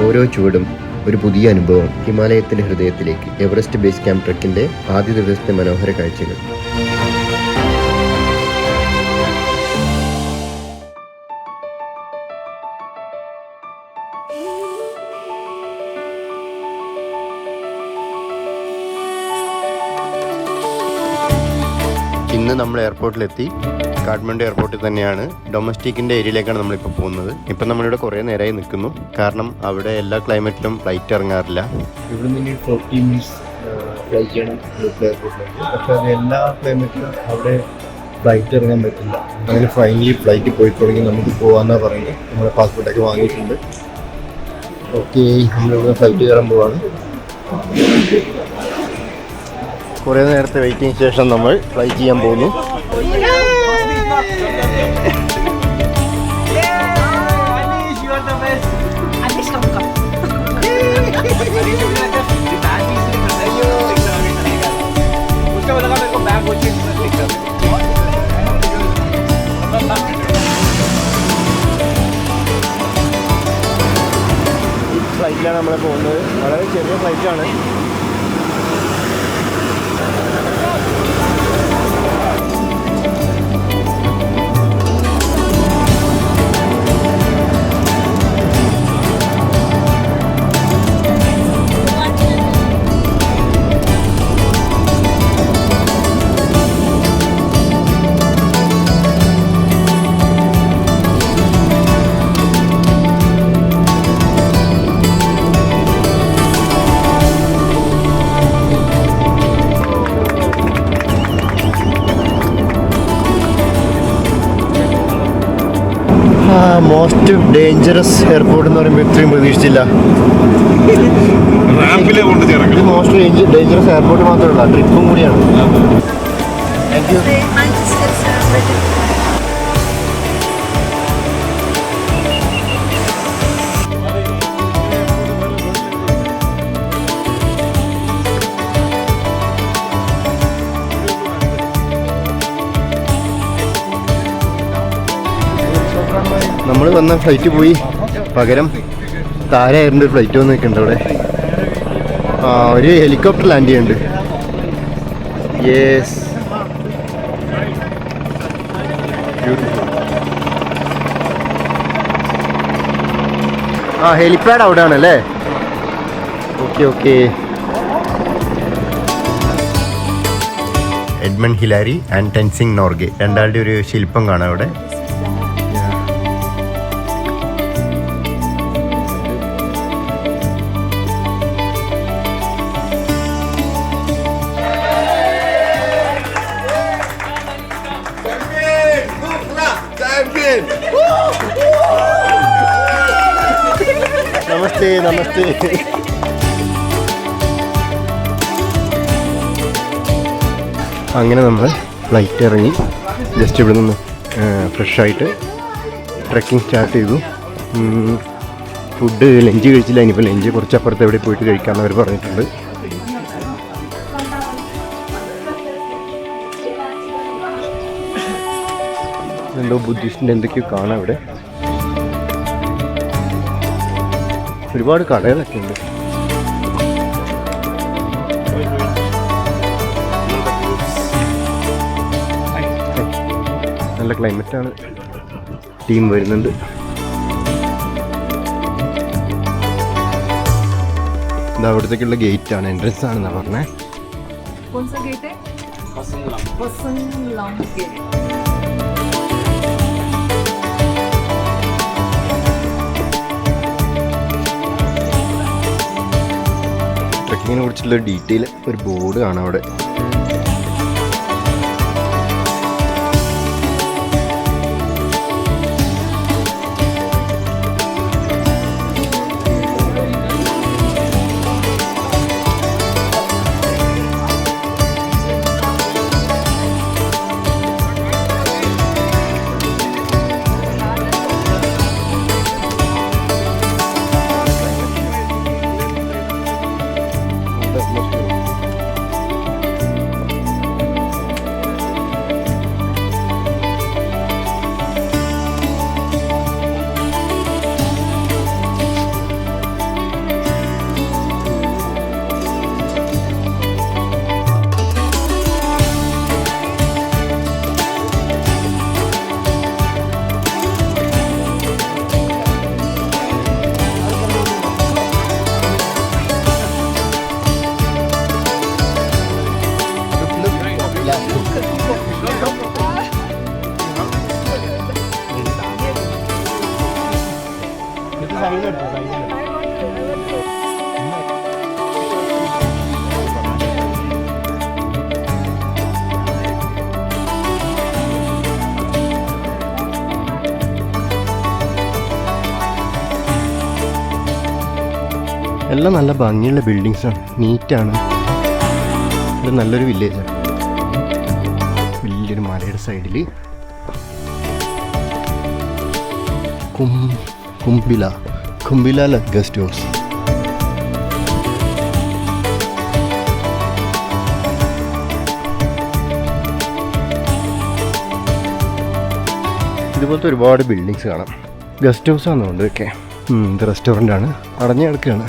ഓരോ ചുവടും ഒരു പുതിയ അനുഭവം. ഹിമാലയത്തിൻ്റെ ഹൃദയത്തിലേക്ക് എവറസ്റ്റ് ബേസ് ക്യാമ്പ് ട്രെക്കിൻ്റെ ആദ്യ ദിവസത്തെ മനോഹര കാഴ്ചകൾ. ഇന്ന് നമ്മൾ എയർപോർട്ടിലെത്തി. കാഠ്മണ്ഡു എയർപോർട്ടിൽ തന്നെയാണ്. ഡൊമസ്റ്റിക്കിൻ്റെ ഏരിയയിലേക്കാണ് നമ്മളിപ്പോൾ പോകുന്നത്. ഇപ്പം നമ്മളിവിടെ കുറേ നേരമായി നിൽക്കുന്നു. കാരണം അവിടെ എല്ലാ ക്ലൈമറ്റിലും ഫ്ലൈറ്റ് ഇറങ്ങാറില്ല. ഇവിടെ നിന്ന് 40 മിനിറ്റ്സ് ഫ്ലൈറ്റ് ചെയ്യണം എയർപോർട്ടിലേക്ക്. പക്ഷേ അത് എല്ലാ ക്ലൈമറ്റിലും അവിടെ ഫ്ലൈറ്റ് ഇറങ്ങാൻ പറ്റില്ല. അങ്ങനെ ഫൈനലി ഫ്ലൈറ്റ് പോയി തുടങ്ങി. നമുക്ക് പോകാമെന്നാണ് പറയുന്നത്. നമ്മുടെ പാസ്പോർട്ടൊക്കെ വാങ്ങിയിട്ടുണ്ട്. ഓക്കെ, നമ്മളിവിടെ ഫ്ലൈറ്റ് കയറാൻ പോവാണ്. കുറേ നേരത്തെ വെയിറ്റിംഗ് ശേഷം നമ്മൾ ഫ്ലൈറ്റ് ചെയ്യാൻ പോകുന്നു. ഈ ഫ്ലൈറ്റിലാണ് നമ്മൾ പോകുന്നത്. വളരെ ചെറിയ ഫ്ലൈറ്റാണ്. മോസ്റ്റ് ഡേഞ്ചറസ് എയർപോർട്ട് എന്ന് പറയുമ്പോൾ ഇത്രയും പ്രതീക്ഷിച്ചില്ല. ഇത് മോസ്റ്റ് ഡേഞ്ചറസ് എയർപോർട്ട് മാത്രമല്ല, ട്രിപ്പും കൂടിയാണ്. Thank you. നമ്മൾ വന്ന ഫ്ലൈറ്റ് പോയി, പകരം താര എയറിൻ്റെ ഫ്ലൈറ്റ് വന്ന് നിൽക്കുന്നുണ്ട് അവിടെ. ഒരു ഹെലികോപ്റ്റർ ലാൻഡ് ചെയ്യുന്നുണ്ട്. യെസ്, ഹെലിപാഡ് അവിടെ ആണല്ലേ. Okay okay. Edmund Hillary and Tenzing Norgay രണ്ടാളുടെ ഒരു ശില്പം കാണാം അവിടെ. നമസ്തേ നമസ്തേ. അങ്ങനെ നമ്മൾ ഫ്ലൈറ്റ് ഇറങ്ങി ജസ്റ്റ് ഇവിടെ നിന്ന് ഫ്രഷായിട്ട് ട്രെക്കിംഗ് സ്റ്റാർട്ട് ചെയ്തു. ഫുഡ് ലഞ്ച് കഴിച്ചില്ല. ഇനിയിപ്പോൾ ലഞ്ച് കുറച്ചപ്പുറത്ത് എവിടെ പോയിട്ട് കഴിക്കാമെന്ന് അവർ പറഞ്ഞിട്ടുണ്ട്. എന്തോ ബുദ്ധിസ്റ്റിൻ്റെ എന്തൊക്കെയോ കാണാം ഇവിടെ. ഒരുപാട് കടകളൊക്കെ ഉണ്ട്. നല്ല ക്ലൈമറ്റാണ്. ടീം വരുന്നുണ്ട്. ഇത് അവിടത്തേക്കുള്ള ഗേറ്റ് ആണ്, എൻട്രൻസ് ആണെന്നാണ് പറഞ്ഞത്. ട്രെക്കിങ്ങിനെ കുറിച്ചുള്ള ഡീറ്റെയിൽ ഒരു ബോർഡ് കാണാം അവിടെ. എല്ലാം നല്ല ഭംഗിയുള്ള ബിൽഡിങ്സാണ്, നീറ്റാണ്. ഇത് നല്ലൊരു വില്ലേജാണ്. വലിയൊരു മലയുടെ സൈഡിൽ കുംഭില ഗസ്റ്റ് ഹൗസ്. ഇതുപോലത്തെ ഒരുപാട് ബിൽഡിങ്സ് കാണാം. ഗസ്റ്റ് ഹൗസ് ആണെന്നുണ്ട് ഒക്കെ. ഇത് റെസ്റ്റോറൻ്റ് ആണ്, അടഞ്ഞു കിടക്കുകയാണ്.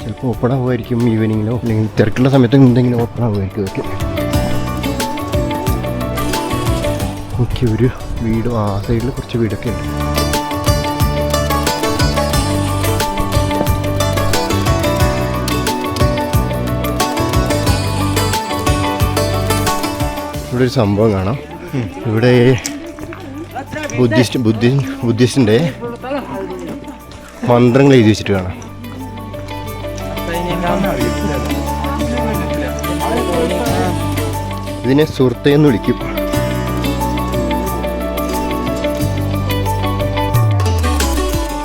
ചിലപ്പോൾ ഓപ്പൺ ആവുമായിരിക്കും ഈവനിങ്ങിലോ, അല്ലെങ്കിൽ തിരക്കുള്ള സമയത്ത് എന്തെങ്കിലും ഓപ്പൺ ആവുമായിരിക്കും ഒക്കെ. ഓക്കെ, ഒരു വീടും ആ സൈഡിൽ കുറച്ച് വീടൊക്കെ ഉണ്ട്. ഇവിടെ ഒരു സംഭവം കാണാം. ഇവിടെ ബുദ്ധിസ്റ്റിൻ്റെ മന്ത്രങ്ങൾ എഴുതി വെച്ചിട്ട് കാണാം. ഇതിനെ സുഹൃത്തേന്ന് വിളിക്കും.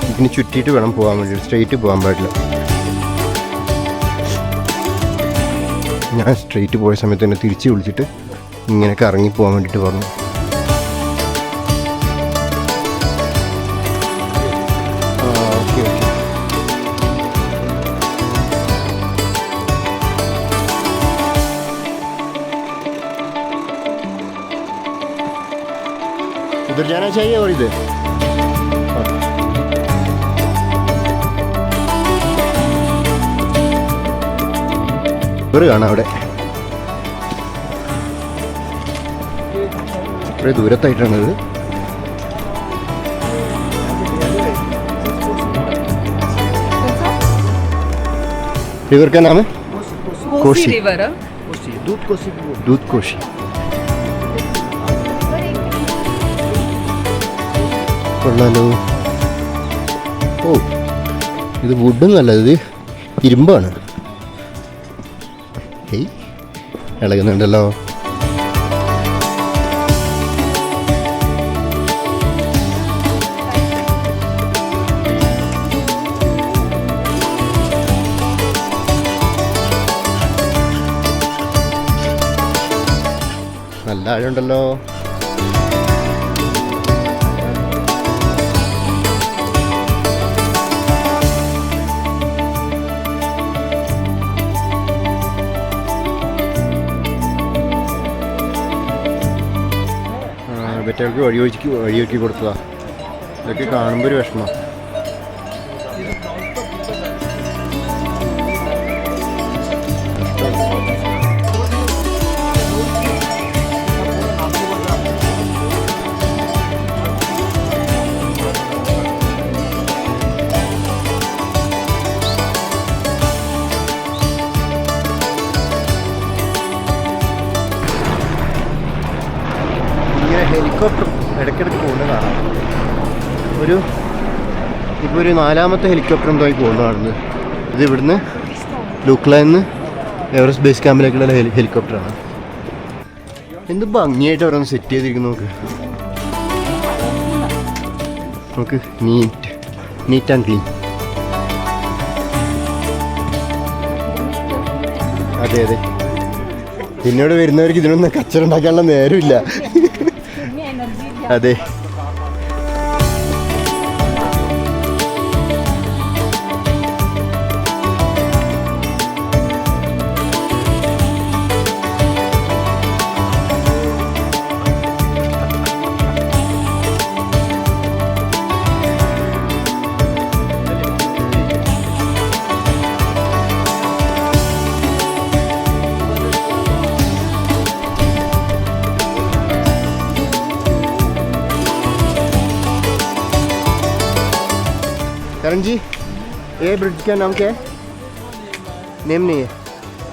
ഇതിന് ചുറ്റിയിട്ട് വേണം പോകാൻ വേണ്ടി, സ്ട്രെയിറ്റ് പോകാൻ പാടില്ല. ഞാൻ സ്ട്രെയിറ്റ് പോയ സമയത്ത് തന്നെ തിരിച്ച് വിളിച്ചിട്ട് ഇങ്ങനെയൊക്കെ ഇറങ്ങി പോകാൻ വേണ്ടിയിട്ട് പറഞ്ഞു. इधर जाना चाहिए और इधर കാണാം. അവിടെ ഇത്ര ദൂരത്തായിട്ടാണിത്. रिवर का नाम है कोशी रिवर. दूध कोशी. കൊള്ളാലോ. ഓ, ഇത് വുഡൊന്നുമല്ല, ഇത് ഇരുമ്പാണ്. ഹേയ്, ഇളകുന്നുണ്ടല്ലോ. നല്ല ആഴുണ്ടല്ലോ. മറ്റേൾക്ക് വഴിയൊരുക്കി കൊടുത്തതാ. ഇതൊക്കെ കാണുമ്പോൾ ഒരു വിഷമം. ഹെലികോപ്റ്റർ ഇടയ്ക്കിടയ്ക്ക് പോകുന്നത് കാണാം. ഇപ്പോൾ ഒരു 4ാമത്തെ ഹെലികോപ്റ്റർ എന്തോ പോകുന്നതാണെന്ന്. ഇത് ഇവിടുന്ന് ലൂക്ലാന്ന് എവറസ്റ്റ് ബേസ് ക്യാമ്പിലേക്കുള്ള ഹെലികോപ്റ്ററാണ്. എന്ത് ഭംഗിയായിട്ട് അവരൊന്ന് സെറ്റ് ചെയ്തിരിക്കുന്നു. നമുക്ക് നീറ്റ് ആൻഡ് ക്ലീൻ. അതെ അതെ, പിന്നീട് വരുന്നവർക്ക് ഇതിനൊന്നും കച്ചറ ഉണ്ടാക്കാനുള്ള നേരമില്ല. അതെ, करण जी, ये ब्रिज का नाम क्या है? नेम नहीं है.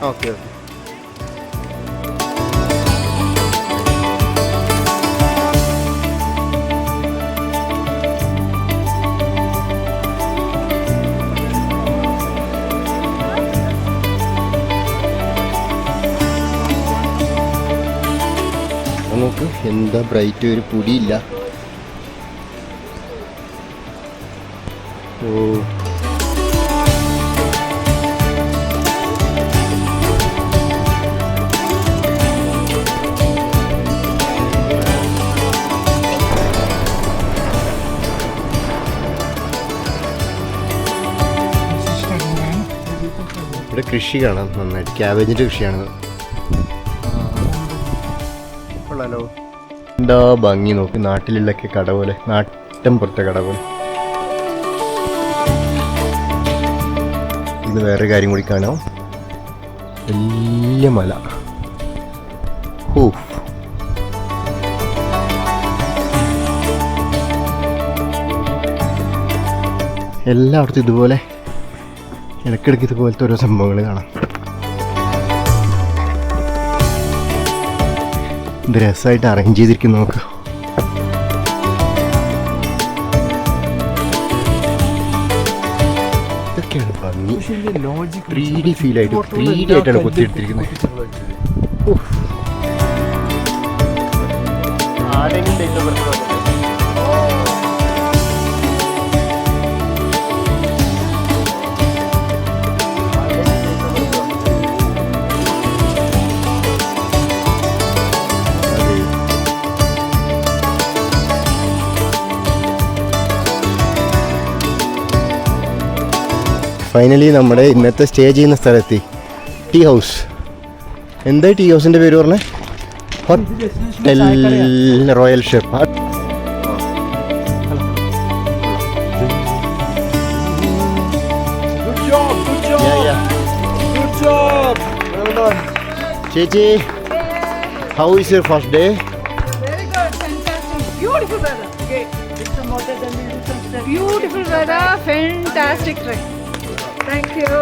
Okay okay. എന്താ ബ്രൈറ്റ്, ഒരു പൊടിയില്ല. ഓ ഇവിടെ കൃഷി കാണാം നന്നായിട്ട്. ക്യാബേജിൻ്റെ കൃഷിയാണ്. കൊള്ളാലോ. എന്താ ഭംഗി നോക്ക്. നാട്ടിലുള്ളൊക്കെ കട പോലെ, നാട്ടിൻ പുറത്തെ കട പോലെ. ഇത് വേറൊരു കാര്യം കൂടി കാണാം. വലിയ മല. ഓ എല്ലായിടത്തും ഇതുപോലെ ഇടയ്ക്കിടയ്ക്ക് ഇതുപോലത്തെ ഓരോ സംഭവങ്ങൾ കാണാം. ഇത് രസമായിട്ട് അറേഞ്ച് ചെയ്തിരിക്കുന്നു. നോക്ക്, ഇതൊക്കെയാണ് ഭംഗി. 3D ഫീലായിട്ട് 3D ആയിട്ടാണ് കൊത്തിയെടുത്തിരിക്കുന്നത്. ഫൈനലി നമ്മുടെ ഇന്നത്തെ സ്റ്റേ ചെയ്യുന്ന സ്ഥലത്തി. Tea house. എന്താ ടീ ഹൗസിൻ്റെ പേര് പറഞ്ഞേ? Hotel Royal Chef. ചേച്ചി, how is your first day? Very good, fantastic, beautiful weather. Okay, it's a motor, then we do some stuff. Beautiful weather, fantastic trek. Thank you.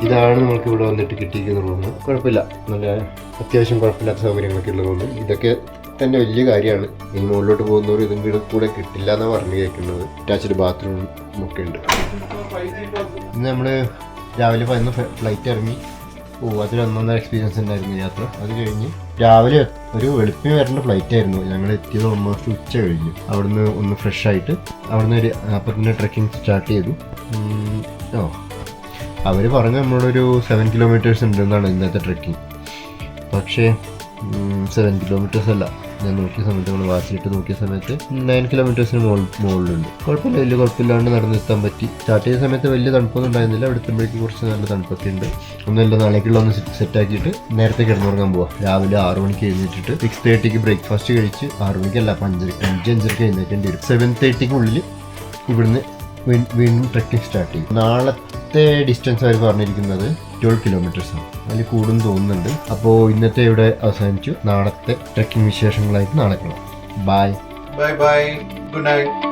ഇതാണ് നമുക്ക് ഇവിടെ വന്നിട്ട് കിട്ടിയിരിക്കുന്ന റൂം. കുഴപ്പമില്ല, നല്ല അത്യാവശ്യം കുഴപ്പമില്ലാത്ത സൗകര്യങ്ങളൊക്കെ ഉള്ള റൂം. ഇതൊക്കെ തന്നെ വലിയ കാര്യമാണ്. ഇനി മുകളിലോട്ട് പോകുന്നവർ ഇതിൻ്റെ കൂടെ കിട്ടില്ല എന്നാണ് പറഞ്ഞു കേൾക്കുന്നത്. അറ്റാച്ച്ഡ് ബാത്റൂം ഒക്കെ ഉണ്ട്. ഇന്ന് നമ്മൾ രാവിലെ 11 ഫ്ലൈറ്റ് ഇറങ്ങി. അതിൽ ഒന്നൊന്നര എക്സ്പീരിയൻസ് ഉണ്ടായിരുന്നു യാത്ര. അത് കഴിഞ്ഞ് രാവിലെ ഒരു വെളുപ്പിന് വരേണ്ട ഫ്ലൈറ്റ് ആയിരുന്നു. ഞങ്ങൾ എത്തിയത് ഓൾമോസ്റ്റ് ഉച്ച കഴിഞ്ഞു. അവിടുന്ന് ഒന്ന് ഫ്രഷ് ആയിട്ട് അവിടുന്ന് ഒരു അപ്പത്തിൻ്റെ ട്രെക്കിംഗ് സ്റ്റാർട്ട് ചെയ്തു. അവർ പറഞ്ഞു നമ്മളൊരു 7 കിലോമീറ്റേഴ്സ് ഉണ്ടെന്നാണ് ഇന്നത്തെ ട്രെക്കിംഗ്. പക്ഷേ 7 കിലോമീറ്റേഴ്സ് അല്ല. ഞാൻ നോക്കിയ സമയത്ത്, നമ്മൾ വാച്ചിലിട്ട് നോക്കിയ സമയത്ത് 9 കിലോമീറ്റേഴ്സിന് മുകളിലുണ്ട്. കുഴപ്പമില്ല, വലിയ കുഴപ്പമില്ലാണ്ട് നടന്നെത്താൻ പറ്റി. സ്റ്റാർട്ട് ചെയ്ത സമയത്ത് വലിയ തണുപ്പൊന്നും ഉണ്ടായിരുന്നില്ല. അവിടെ എത്തുമ്പോഴേക്കും കുറച്ച് നല്ല തണുപ്പൊക്കെ ഉണ്ട്. ഒന്നുമില്ല, നാളേക്കുള്ള ഒന്ന് സെറ്റാക്കിയിട്ട് നേരത്തെ കിടന്നുറങ്ങാൻ പോവാം. രാവിലെ 6 മണിക്ക് എഴുന്നേറ്റിട്ട് 6:30ക്ക് ബ്രേക്ക്ഫാസ്റ്റ് കഴിച്ച് 6 മണിക്കല്ല 5:05 എഴുന്നേക്കേണ്ടി വരും. 7:30ക്കുള്ളിൽ ഇവിടുന്ന് വീണ്ടും ട്രെക്കിംഗ് സ്റ്റാർട്ട് ചെയ്യും. നാളത്തെ ഡിസ്റ്റൻസ് അവർ പറഞ്ഞിരിക്കുന്നത് 12 കിലോമീറ്റേഴ്സാണ്. അതിൽ കൂടും തോന്നുന്നുണ്ട്. അപ്പോൾ ഇന്നത്തെ ഇവിടെ അവസാനിച്ചു. നാളത്തെ ട്രെക്കിംഗ് വിശേഷങ്ങളായിട്ട് നാളെ കാണാം. Bye bye bye, good night.